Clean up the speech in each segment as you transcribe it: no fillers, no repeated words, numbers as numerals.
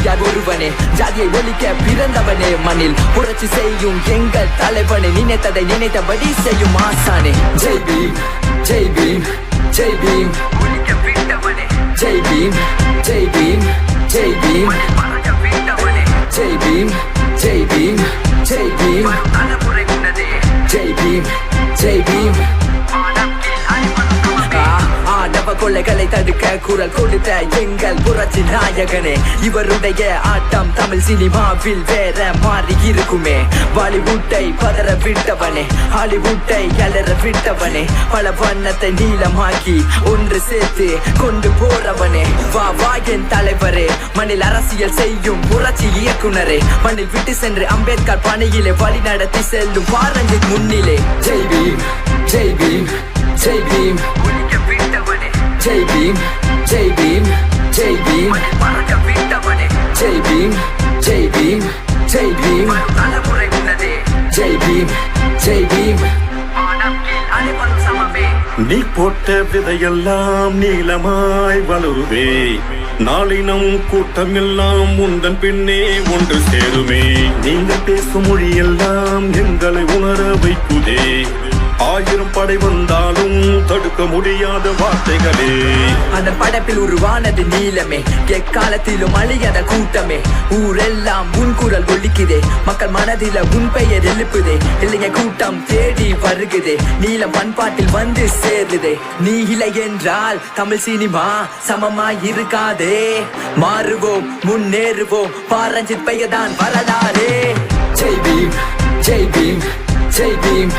எம்ஜிஆர் ஒருவனே, ஜாதியை ஒழிக்க பிறந்தவனே, மண்ணில் புரட்சி செய்யும் எங்கள் தலைவனே, நினைத்ததை நினைத்தபடி செய்யும் ஆசானே. ஜெய் பீம், ஜெய் பீம், ஜெய் பீம், ஒழிக்க விட்டவனே. ஜெய் பீம், ஜெய் பீம், ஜெய் பீம், ஜெய் பீம், ஜெய் பீம், ஜெய் பீம், தலைமுறை உன்னதே. ஜெய் பீம், ஜெய் பீம். ஆடவ கொள்ளைகளை தடுக்க குரல் கொடுத்த எங்கள் புரட்சி நாயகனே, இவருடைய ஆட்டம் தமிழ் சினிமாவில் வேற மாறி இருக்குமே. பாலிவுட்டை பதற விட்டவனே, ஹாலிவுட்டை கலர விட்டவனே, பல வண்ணத்தை நீளமாக்கி ஒன்று சேர்த்து கொண்டு போறவனே. வா வா என் தலைவரே, மண்ணில் அரசியல் செய்யும் புரட்சி இயக்குனரே, மண்ணில் விட்டு சென்று அம்பேத்கர் பணியிலே வழி நடத்தி செல்லும் பாரஞ்சித் முன்னிலே. ஜெய் பீம், ஜெய் பீம், ஜெய் பீம், ஜெய் பீம், ஜெய் பீம், ஜெய் பீம், ஜெய் பீம், ஜெய் பீம், ஜெய் பீம், தலைமுறை உன்னதே. ஜெய் பீம், ஜெய் பீம். நீ போட்ட விதையெல்லாம் நீளமாய் வளருவே, நாளினம் கூட்டம் எல்லாம் உந்தன் பின்னே ஒன்று சேருமே. நீங்கள் பேசும் மொழியெல்லாம் எங்களை உணர வைக்குதே, 1000 படை வந்தாலும் தடுக்க முடியாத வார்த்தைகளே. அந்த படைப்பில் உருவானது நீளமே, எக்காலத்திலும் அழியாத கூட்டமே. ஊரெல்லாம் உன் குரல் ஒலிக்குதே, மக்கள் மனதில உன் பெயர் எழுப்புதே. இல்லைங்க கூட்டம் தேடி வருகுதே, நீளம் பண்பாட்டில் வந்து சேருதே. நீ இல்லை என்றால் தமிழ் சினிமா சமமாய் இருக்காதே. மாறுவோம், முன்னேறுவோம், பாரஞ்சித் பெயர் தான் வரலாறே. ஜெய் பீம், ஜெய் பீம், ஜெய் பீம்,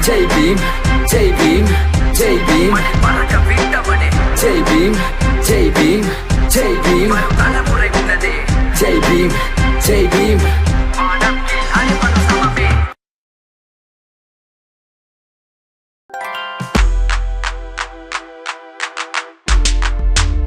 ஜெய் பீம், ஜெய் பீம், ஜெய் பீம், ஜெய் பீம், ஜெய் பீம், ஜெய் பீம், தலைமுறை உன்னதே. ஜெய் பீம், ஜெய் பீம்.